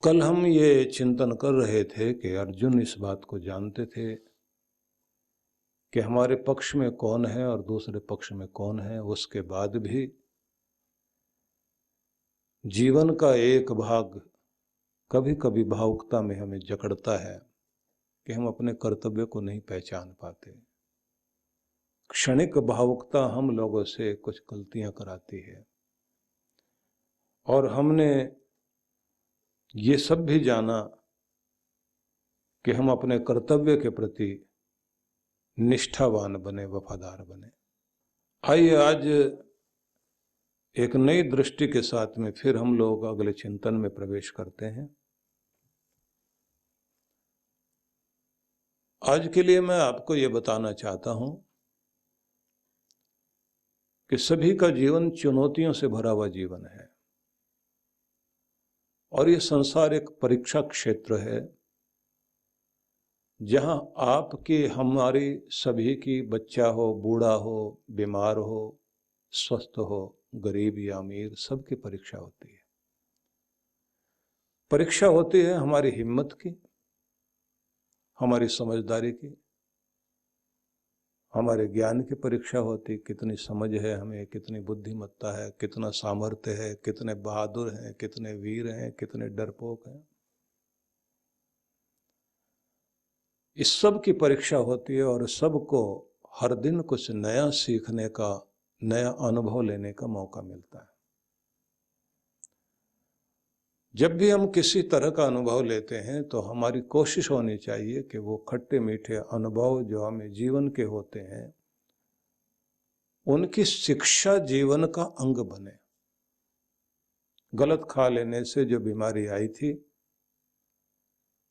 कल हम ये चिंतन कर रहे थे कि अर्जुन इस बात को जानते थे कि हमारे पक्ष में कौन है और दूसरे पक्ष में कौन है। उसके बाद भी जीवन का एक भाग कभी कभी भावुकता में हमें जकड़ता है कि हम अपने कर्तव्य को नहीं पहचान पाते। क्षणिक भावुकता हम लोगों से कुछ गलतियां कराती है और हमने ये सब भी जाना कि हम अपने कर्तव्य के प्रति निष्ठावान बने, वफादार बने। आइए आज एक नई दृष्टि के साथ में फिर हम लोग अगले चिंतन में प्रवेश करते हैं। आज के लिए मैं आपको ये बताना चाहता हूं कि सभी का जीवन चुनौतियों से भरा हुआ जीवन है और ये संसार एक परीक्षा क्षेत्र है जहां आपकी, हमारी, सभी की, बच्चा हो, बूढ़ा हो, बीमार हो, स्वस्थ हो, गरीब या अमीर, सबकी परीक्षा होती है। परीक्षा होती है हमारी हिम्मत की, हमारी समझदारी की, हमारे ज्ञान की परीक्षा होती, कितनी समझ है हमें, कितनी बुद्धिमत्ता है, कितना सामर्थ्य है, कितने बहादुर हैं, कितने वीर हैं, कितने डरपोक हैं। इस सब की परीक्षा होती है और सबको हर दिन कुछ नया सीखने का, नया अनुभव लेने का मौका मिलता है। जब भी हम किसी तरह का अनुभव लेते हैं तो हमारी कोशिश होनी चाहिए कि वो खट्टे मीठे अनुभव जो हमें जीवन के होते हैं उनकी शिक्षा जीवन का अंग बने। गलत खा लेने से जो बीमारी आई थी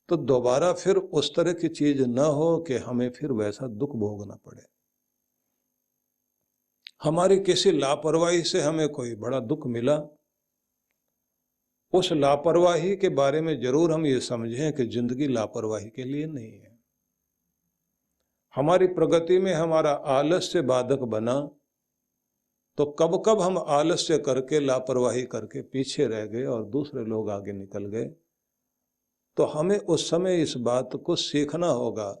तो दोबारा फिर उस तरह की चीज न हो कि हमें फिर वैसा दुख भोगना पड़े। हमारी किसी लापरवाही से हमें कोई बड़ा दुख मिला, उस लापरवाही के बारे में जरूर हम ये समझें कि जिंदगी लापरवाही के लिए नहीं है। हमारी प्रगति में हमारा आलस्य बाधक बना तो कब कब हम आलस्य करके, लापरवाही करके पीछे रह गए और दूसरे लोग आगे निकल गए, तो हमें उस समय इस बात को सीखना होगा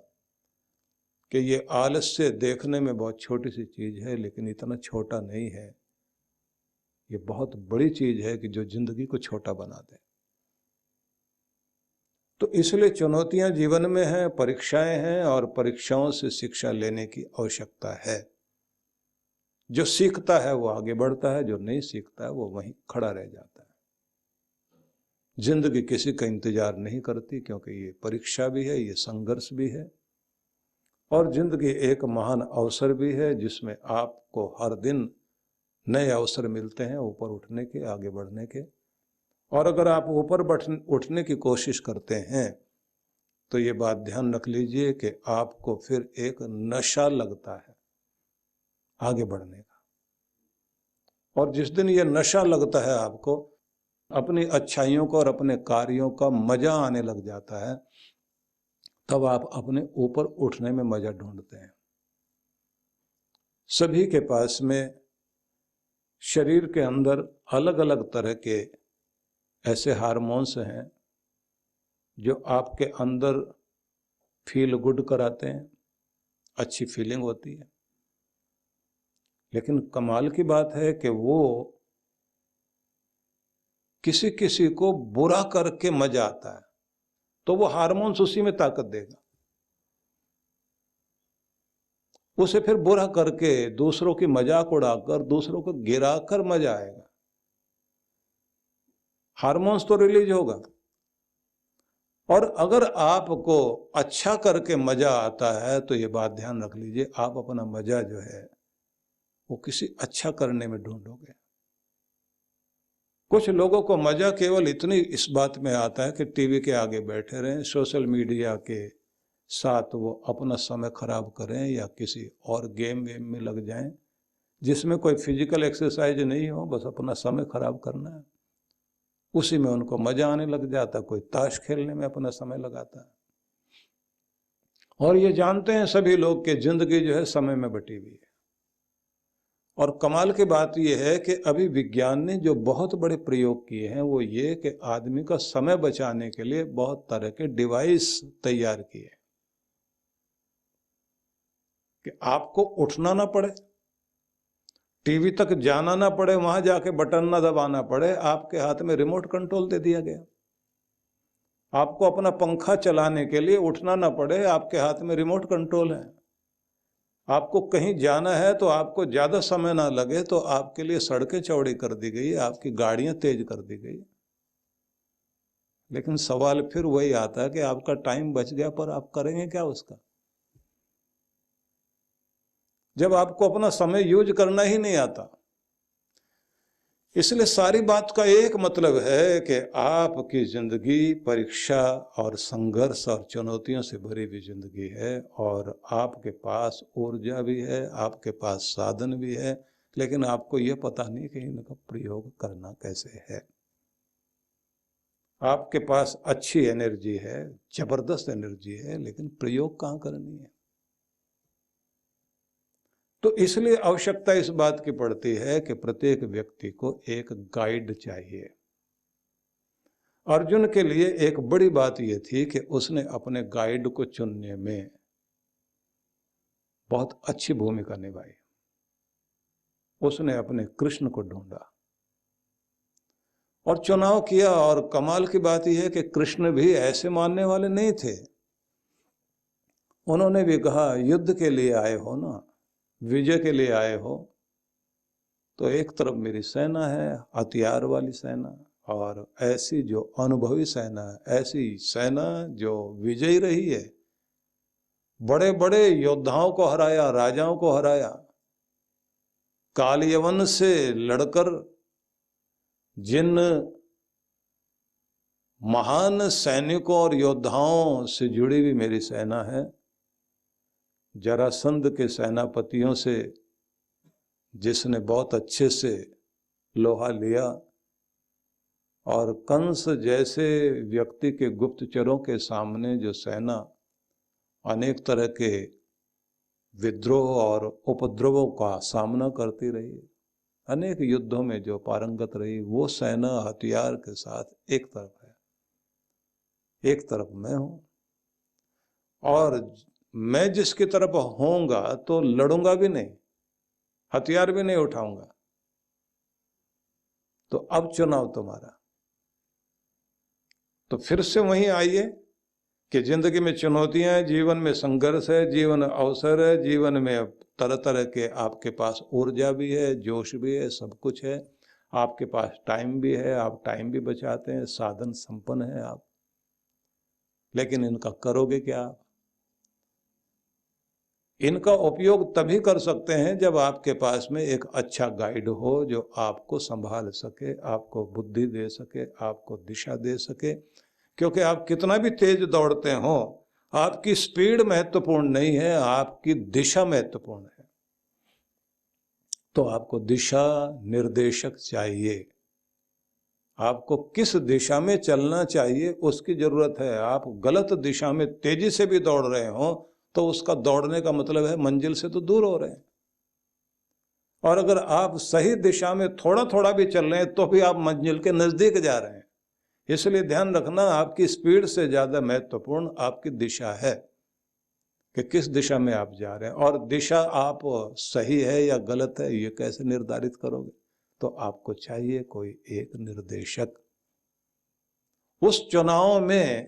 कि ये आलस्य देखने में बहुत छोटी सी चीज है, लेकिन इतना छोटा नहीं है। ये बहुत बड़ी चीज है कि जो जिंदगी को छोटा बना दे। तो इसलिए चुनौतियां जीवन में हैं, परीक्षाएं हैं और परीक्षाओं से शिक्षा लेने की आवश्यकता है। जो सीखता है वो आगे बढ़ता है, जो नहीं सीखता है वो वहीं खड़ा रह जाता है। जिंदगी किसी का इंतजार नहीं करती, क्योंकि ये परीक्षा भी है, ये संघर्ष भी है और जिंदगी एक महान अवसर भी है जिसमें आपको हर दिन नए अवसर मिलते हैं ऊपर उठने के, आगे बढ़ने के। और अगर आप ऊपर उठने की कोशिश करते हैं तो ये बात ध्यान रख लीजिए कि आपको फिर एक नशा लगता है आगे बढ़ने का। और जिस दिन ये नशा लगता है आपको, अपनी अच्छाइयों को और अपने कार्यों का मजा आने लग जाता है, तब आप अपने ऊपर उठने में मजा ढूंढते हैं। सभी के पास में शरीर के अंदर अलग अलग तरह के ऐसे हार्मोन्स हैं जो आपके अंदर फील गुड कराते हैं, अच्छी फीलिंग होती है। लेकिन कमाल की बात है कि वो किसी किसी को बुरा करके मजा आता है, तो वो हार्मोन्स उसी में ताकत देगा। उसे फिर बुरा करके, दूसरों की मजाक उड़ाकर, दूसरों को गिराकर मजा आएगा। हार्मोन्स तो रिलीज होगा। और अगर आपको अच्छा करके मजा आता है तो ये बात ध्यान रख लीजिए, आप अपना मजा जो है वो किसी अच्छा करने में ढूंढोगे। कुछ लोगों को मजा केवल इतनी इस बात में आता है कि टीवी के आगे बैठे रहें, सोशल मीडिया के साथ वो अपना समय खराब करें या किसी और गेम वेम में लग जाएं जिसमें कोई फिजिकल एक्सरसाइज नहीं हो, बस अपना समय खराब करना है। उसी में उनको मजा आने लग जाता। कोई ताश खेलने में अपना समय लगाता है। और ये जानते हैं सभी लोग कि जिंदगी जो है समय में बटी हुई है और कमाल की बात यह है कि अभी विज्ञान ने जो बहुत बड़े प्रयोग किए हैं वो ये कि आदमी का समय बचाने के लिए बहुत तरह के डिवाइस तैयार किए कि आपको उठना ना पड़े, टीवी तक जाना ना पड़े, वहां जाके बटन ना दबाना पड़े, आपके हाथ में रिमोट कंट्रोल दे दिया गया। आपको अपना पंखा चलाने के लिए उठना ना पड़े, आपके हाथ में रिमोट कंट्रोल है। आपको कहीं जाना है तो आपको ज्यादा समय ना लगे तो आपके लिए सड़कें चौड़ी कर दी गई, आपकी गाड़ियां तेज कर दी गई। लेकिन सवाल फिर वही आता है कि आपका टाइम बच गया पर आप करेंगे क्या उसका, जब आपको अपना समय यूज करना ही नहीं आता। इसलिए सारी बात का एक मतलब है कि आपकी जिंदगी परीक्षा और संघर्ष और चुनौतियों से भरी हुई जिंदगी है, और आपके पास ऊर्जा भी है, आपके पास साधन भी है, लेकिन आपको यह पता नहीं कि इनका प्रयोग करना कैसे है। आपके पास अच्छी एनर्जी है, जबरदस्त एनर्जी है, लेकिन प्रयोग कहाँ करनी है। तो इसलिए आवश्यकता इस बात की पड़ती है कि प्रत्येक व्यक्ति को एक गाइड चाहिए। अर्जुन के लिए एक बड़ी बात यह थी कि उसने अपने गाइड को चुनने में बहुत अच्छी भूमिका निभाई। उसने अपने कृष्ण को ढूंढा और चुनाव किया, और कमाल की बात यह है कि कृष्ण भी ऐसे मानने वाले नहीं थे। उन्होंने भी कहा, युद्ध के लिए आए हो ना, विजय के लिए आए हो, तो एक तरफ मेरी सेना है, हथियार वाली सेना, और ऐसी जो अनुभवी सेना है, ऐसी सेना जो विजयी रही है, बड़े बड़े योद्धाओं को हराया, राजाओं को हराया, काल यवन से लड़कर जिन महान सैनिकों और योद्धाओं से जुड़ी हुई मेरी सेना है, जरासंध के सेनापतियों से जिसने बहुत अच्छे से लोहा लिया, और कंस जैसे व्यक्ति के गुप्तचरों के सामने जो सेना अनेक तरह के विद्रोह और उपद्रवों का सामना करती रही, अनेक युद्धों में जो पारंगत रही, वो सेना हथियार के साथ एक तरफ है, एक तरफ मैं हूं, और मैं जिसकी तरफ होऊंगा तो लड़ूंगा भी नहीं, हथियार भी नहीं उठाऊंगा। तो अब चुनाव तुम्हारा। तो फिर से वहीं आइए कि जिंदगी में चुनौतियां हैं, जीवन में संघर्ष है, जीवन अवसर है, जीवन में तरह तरह के आपके पास ऊर्जा भी है, जोश भी है, सब कुछ है, आपके पास टाइम भी है, आप टाइम भी बचाते हैं, साधन संपन्न है आप, लेकिन इनका करोगे क्या? इनका उपयोग तभी कर सकते हैं जब आपके पास में एक अच्छा गाइड हो जो आपको संभाल सके, आपको बुद्धि दे सके, आपको दिशा दे सके। क्योंकि आप कितना भी तेज दौड़ते हो, आपकी स्पीड महत्वपूर्ण नहीं है, आपकी दिशा महत्वपूर्ण है। तो आपको दिशा निर्देशक चाहिए, आपको किस दिशा में चलना चाहिए उसकी जरूरत है। आप गलत दिशा में तेजी से भी दौड़ रहे हो तो उसका दौड़ने का मतलब है मंजिल से तो दूर हो रहे हैं। और अगर आप सही दिशा में थोड़ा थोड़ा भी चल रहे हैं तो भी आप मंजिल के नजदीक जा रहे हैं। इसलिए ध्यान रखना, आपकी स्पीड से ज्यादा महत्वपूर्ण आपकी दिशा है कि किस दिशा में आप जा रहे हैं। और दिशा आप सही है या गलत है ये कैसे निर्धारित करोगे? तो आपको चाहिए कोई एक निर्देशक। उस चुनाव में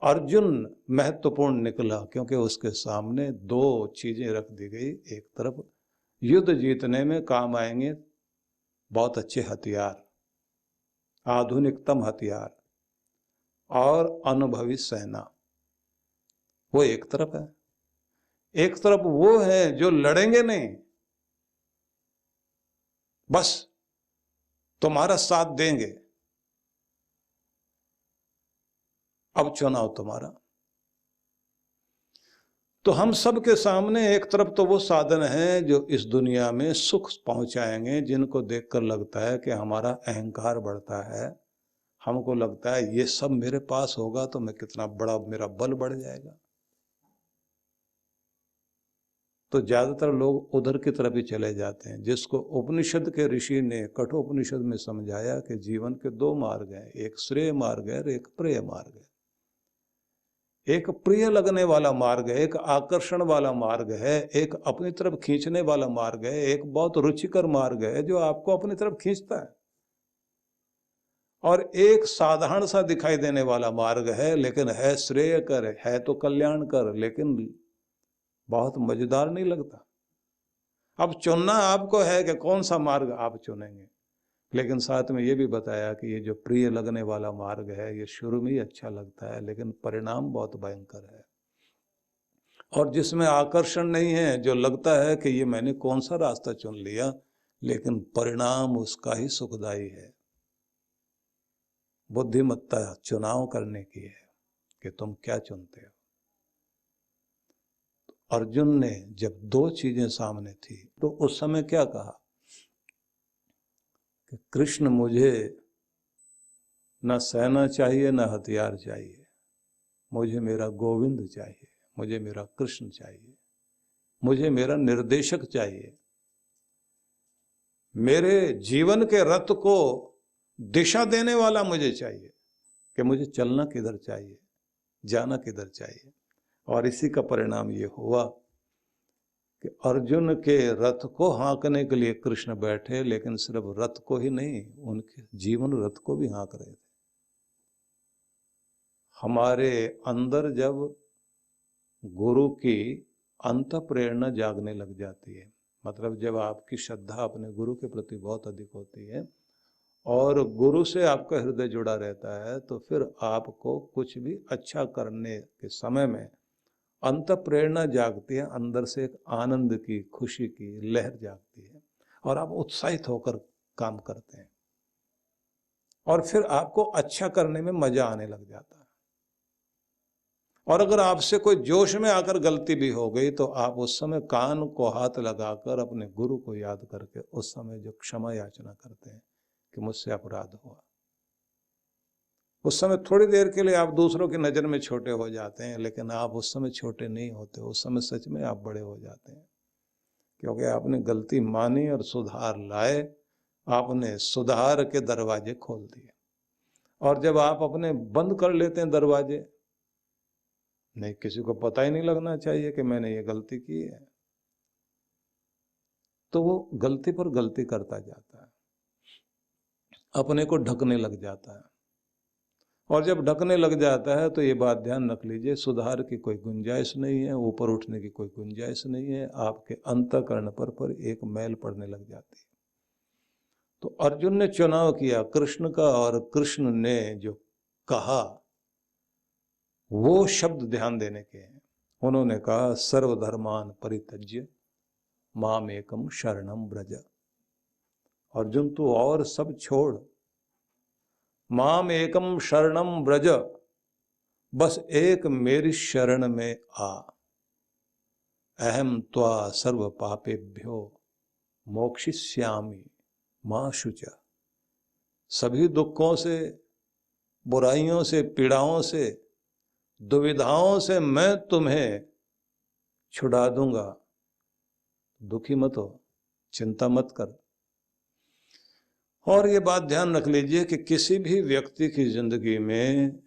अर्जुन महत्वपूर्ण निकला क्योंकि उसके सामने दो चीजें रख दी गई। एक तरफ युद्ध जीतने में काम आएंगे बहुत अच्छे हथियार, आधुनिकतम हथियार और अनुभवी सेना, वो एक तरफ है। एक तरफ वो है जो लड़ेंगे नहीं, बस तुम्हारा साथ देंगे। अब चुनाव तुम्हारा। तो हम सब के सामने एक तरफ तो वो साधन हैं जो इस दुनिया में सुख पहुंचाएंगे, जिनको देखकर लगता है कि हमारा अहंकार बढ़ता है, हमको लगता है ये सब मेरे पास होगा तो मैं कितना बड़ा, मेरा बल बढ़ जाएगा। तो ज्यादातर लोग उधर की तरफ ही चले जाते हैं, जिसको उपनिषद के ऋषि ने कठोपनिषद में समझाया कि जीवन के दो मार्ग हैं, एक श्रेय मार्ग है और एक प्रिय मार्ग है। एक प्रिय लगने वाला मार्ग है, एक आकर्षण वाला मार्ग है, एक अपनी तरफ खींचने वाला मार्ग है, एक बहुत रुचिकर मार्ग है जो आपको अपनी तरफ खींचता है, और एक साधारण सा दिखाई देने वाला मार्ग है, लेकिन है श्रेयकर, है तो कल्याणकर, लेकिन बहुत मजेदार नहीं लगता। अब चुनना आपको है कि कौन सा मार्ग आप चुनेंगे, लेकिन साथ में ये भी बताया कि ये जो प्रिय लगने वाला मार्ग है ये शुरू में ही अच्छा लगता है, लेकिन परिणाम बहुत भयंकर है। और जिसमें आकर्षण नहीं है, जो लगता है कि ये मैंने कौन सा रास्ता चुन लिया, लेकिन परिणाम उसका ही सुखदायी है। बुद्धिमत्ता चुनाव करने की है कि तुम क्या चुनते हो। अर्जुन ने जब दो चीजें सामने थी तो उस समय क्या कहा कि कृष्ण, मुझे न सेना चाहिए न हथियार चाहिए, मुझे मेरा गोविंद चाहिए, मुझे मेरा कृष्ण चाहिए, मुझे मेरा निर्देशक चाहिए, मेरे जीवन के रथ को दिशा देने वाला मुझे चाहिए कि मुझे चलना किधर चाहिए, जाना किधर चाहिए। और इसी का परिणाम ये हुआ कि अर्जुन के रथ को हाँकने के लिए कृष्ण बैठे, लेकिन सिर्फ रथ को ही नहीं, उनके जीवन रथ को भी हाँक रहे थे। हमारे अंदर जब गुरु की अंत प्रेरणा जागने लग जाती है, मतलब जब आपकी श्रद्धा अपने गुरु के प्रति बहुत अधिक होती है और गुरु से आपका हृदय जुड़ा रहता है, तो फिर आपको कुछ भी अच्छा करने के समय में अंत प्रेरणा जागती है, अंदर से एक आनंद की, खुशी की लहर जागती है और आप उत्साहित होकर काम करते हैं और फिर आपको अच्छा करने में मजा आने लग जाता है। और अगर आपसे कोई जोश में आकर गलती भी हो गई तो आप उस समय कान को हाथ लगाकर अपने गुरु को याद करके उस समय जो क्षमा याचना करते हैं कि मुझसे अपराध हुआ, उस समय थोड़ी देर के लिए आप दूसरों की नज़र में छोटे हो जाते हैं, लेकिन आप उस समय छोटे नहीं होते, उस समय सच में आप बड़े हो जाते हैं, क्योंकि आपने गलती मानी और सुधार लाए, आपने सुधार के दरवाजे खोल दिए। और जब आप अपने बंद कर लेते हैं दरवाजे, नहीं, किसी को पता ही नहीं लगना चाहिए कि मैंने ये गलती की है, तो वो गलती पर गलती करता जाता है, अपने को ढकने लग जाता है। और जब ढकने लग जाता है तो ये बात ध्यान रख लीजिए, सुधार की कोई गुंजाइश नहीं है, ऊपर उठने की कोई गुंजाइश नहीं है, आपके अंतःकरण पर एक मैल पड़ने लग जाती है। तो अर्जुन ने चुनाव किया कृष्ण का, और कृष्ण ने जो कहा वो शब्द ध्यान देने के हैं। उन्होंने कहा, सर्वधर्मान परित्यज्य माम एकम शरणम व्रज। अर्जुन, तू और सब छोड़, माम एकम शरणम व्रज, बस एक मेरी शरण में आ। अहम त्वा सर्व पापेभ्यो मोक्षिष्यामि मा शुचा। सभी दुखों से, बुराइयों से, पीड़ाओं से, दुविधाओं से मैं तुम्हें छुड़ा दूंगा, दुखी मत हो, चिंता मत कर। और ये बात ध्यान रख लीजिए कि किसी भी व्यक्ति की जिंदगी में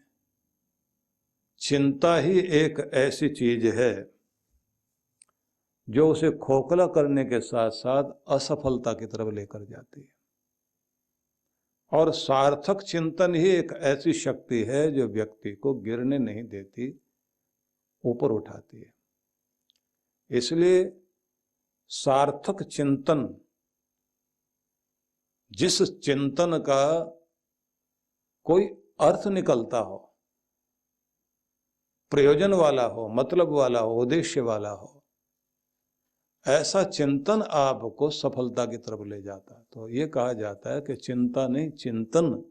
चिंता ही एक ऐसी चीज है जो उसे खोखला करने के साथ साथ असफलता की तरफ लेकर जाती है। और सार्थक चिंतन ही एक ऐसी शक्ति है जो व्यक्ति को गिरने नहीं देती, ऊपर उठाती है। इसलिए सार्थक चिंतन, जिस चिंतन का कोई अर्थ निकलता हो, प्रयोजन वाला हो, मतलब वाला हो, उद्देश्य वाला हो, ऐसा चिंतन आपको सफलता की तरफ ले जाता है। तो ये कहा जाता है कि चिंता नहीं, चिंतन।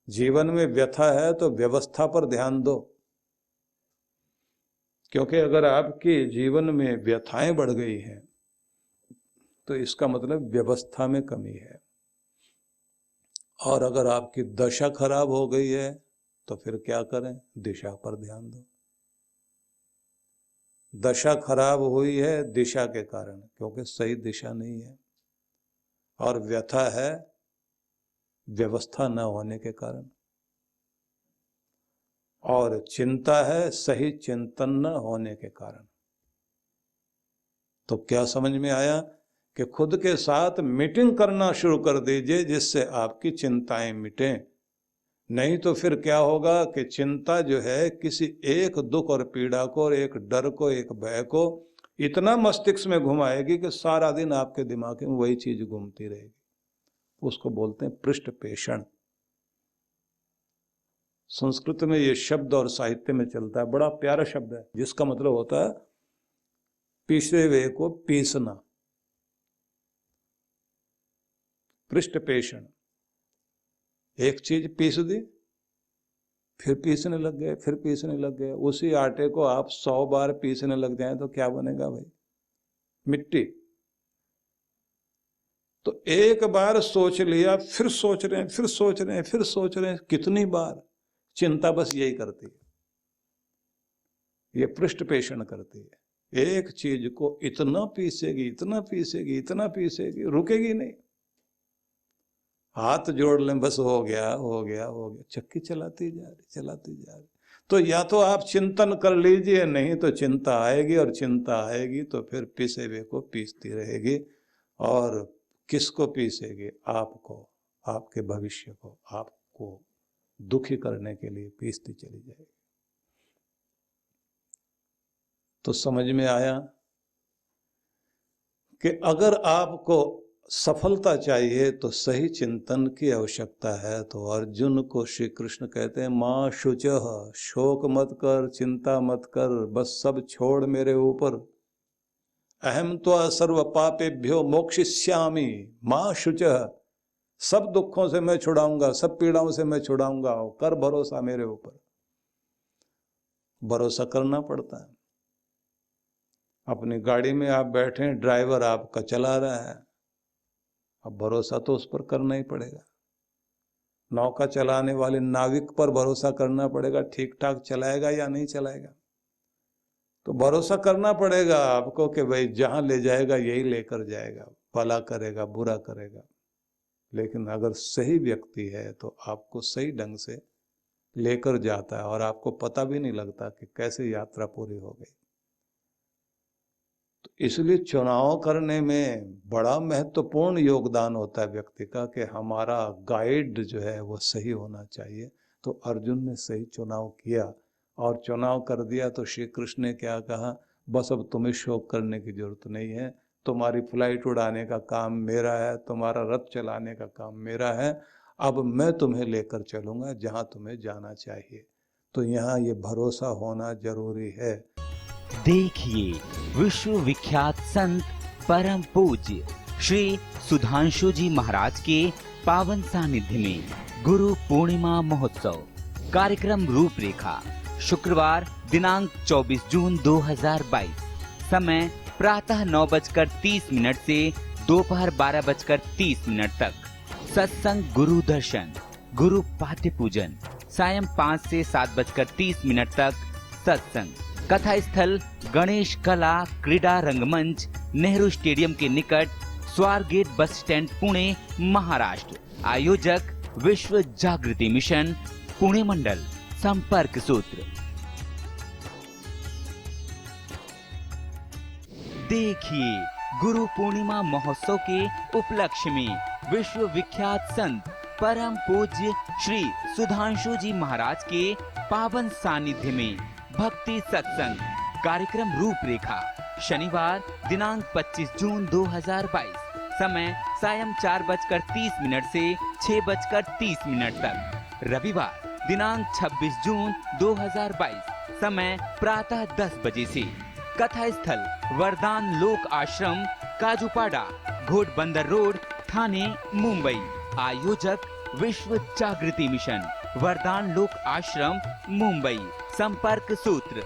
जीवन में व्यथा है तो व्यवस्था पर ध्यान दो, क्योंकि अगर आपके जीवन में व्यथाएं बढ़ गई हैं तो इसका मतलब व्यवस्था में कमी है। और अगर आपकी दशा खराब हो गई है तो फिर क्या करें? दिशा पर ध्यान दो। दशा खराब हुई है दिशा के कारण, क्योंकि सही दिशा नहीं है, और व्यथा है व्यवस्था न होने के कारण, और चिंता है सही चिंतन न होने के कारण। तो क्या समझ में आया कि खुद के साथ मीटिंग करना शुरू कर दीजिए जिससे आपकी चिंताएं मिटें। नहीं तो फिर क्या होगा कि चिंता जो है किसी एक दुख और पीड़ा को और एक डर को, एक भय को इतना मस्तिष्क में घुमाएगी कि सारा दिन आपके दिमाग में वही चीज घूमती रहेगी। उसको बोलते हैं पृष्ठ पेषण। संस्कृत में ये शब्द और साहित्य में चलता है, बड़ा प्यारा शब्द है, जिसका मतलब होता है पीसे हुए को पीसना। पृष्ठ पेषण, एक चीज पीस दी, फिर पीसने लग गए, फिर पीसने लग गए। उसी आटे को आप 100 बार पीसने लग जाएं तो क्या बनेगा भाई? मिट्टी। तो एक बार सोच लिया, फिर सोच रहे हैं, फिर सोच रहे हैं, फिर सोच रहे हैं, कितनी बार? चिंता बस यही करती है, ये पृष्ठ पेषण करती है। एक चीज को इतना पीसेगी, इतना पीसेगी, इतना पीसेगी, रुकेगी नहीं। हाथ जोड़ लें, बस हो गया, हो गया, हो गया, चक्की चलाती जा रही, चलाती जा रही। तो या तो आप चिंतन कर लीजिए, नहीं तो चिंता आएगी, और चिंता आएगी तो फिर पीसे हुए को पीसती रहेगी। और किसको पीसेगी? आपको, आपके भविष्य को, आपको दुखी करने के लिए पीसती चली जाएगी। तो समझ में आया कि अगर आपको सफलता चाहिए तो सही चिंतन की आवश्यकता है। तो अर्जुन को श्री कृष्ण कहते हैं, मां शुचः, शोक मत कर, चिंता मत कर, बस सब छोड़ मेरे ऊपर। अहम त्वा सर्व पापेभ्यो मोक्षयिष्यामि मां शुचः, सब दुखों से मैं छुड़ाऊंगा, सब पीड़ाओं से मैं छुड़ाऊंगा, कर भरोसा मेरे ऊपर। भरोसा करना पड़ता है। अपनी गाड़ी में आप बैठे हैं, ड्राइवर आपका चला रहा है, अब भरोसा तो उस पर करना ही पड़ेगा। नौका चलाने वाले नाविक पर भरोसा करना पड़ेगा, ठीक ठाक चलाएगा या नहीं चलाएगा। तो भरोसा करना पड़ेगा आपको कि भाई जहां ले जाएगा यही लेकर जाएगा, भला करेगा, बुरा करेगा। लेकिन अगर सही व्यक्ति है तो आपको सही ढंग से लेकर जाता है, और आपको पता भी नहीं लगता कि कैसे यात्रा पूरी हो गई। तो इसलिए चुनाव करने में बड़ा महत्वपूर्ण योगदान होता है व्यक्ति का, कि हमारा गाइड जो है वो सही होना चाहिए। तो अर्जुन ने सही चुनाव किया, और चुनाव कर दिया तो श्री कृष्ण ने क्या कहा, बस अब तुम्हें शोक करने की जरूरत नहीं है, तुम्हारी फ्लाइट उड़ाने का काम मेरा है, तुम्हारा रथ चलाने का काम मेरा है, अब मैं तुम्हें लेकर चलूंगा जहां तुम्हें जाना चाहिए। तो यहाँ ये भरोसा होना जरूरी है। देखिए विश्व विख्यात संत परम पूज्य श्री सुधांशु जी महाराज के पावन सानिध्य में गुरु पूर्णिमा महोत्सव कार्यक्रम रूपरेखा। शुक्रवार दिनांक 24 जून 2022, समय प्रातः 9:30 से दोपहर 12:30 तक। सत्संग, गुरु दर्शन, गुरु पाठ्य पूजन, सायं 5 से 7:30 तक सत्संग। कथा स्थल गणेश कला क्रीडा रंगमंच, नेहरू स्टेडियम के निकट, स्वारगेट बस स्टैंड, पुणे, महाराष्ट्र। आयोजक विश्व जागृति मिशन, पुणे मंडल। संपर्क सूत्र। देखिए गुरु पूर्णिमा महोत्सव के उपलक्ष्य में विश्व विख्यात संत परम पूज्य श्री सुधांशु जी महाराज के पावन सानिध्य में भक्ति सत्संग कार्यक्रम रूपरेखा। शनिवार दिनांक 25 जून 2022, समय सायं 4:30 से 6:30 तक। रविवार दिनांक 26 जून 2022, समय प्रातः 10 बजे से। कथा स्थल वरदान लोक आश्रम, काजूपाड़ा, घोड़बंदर रोड, ठाणे, मुंबई। आयोजक विश्व जागृति मिशन, वरदान लोक आश्रम, मुंबई। संपर्क सूत्र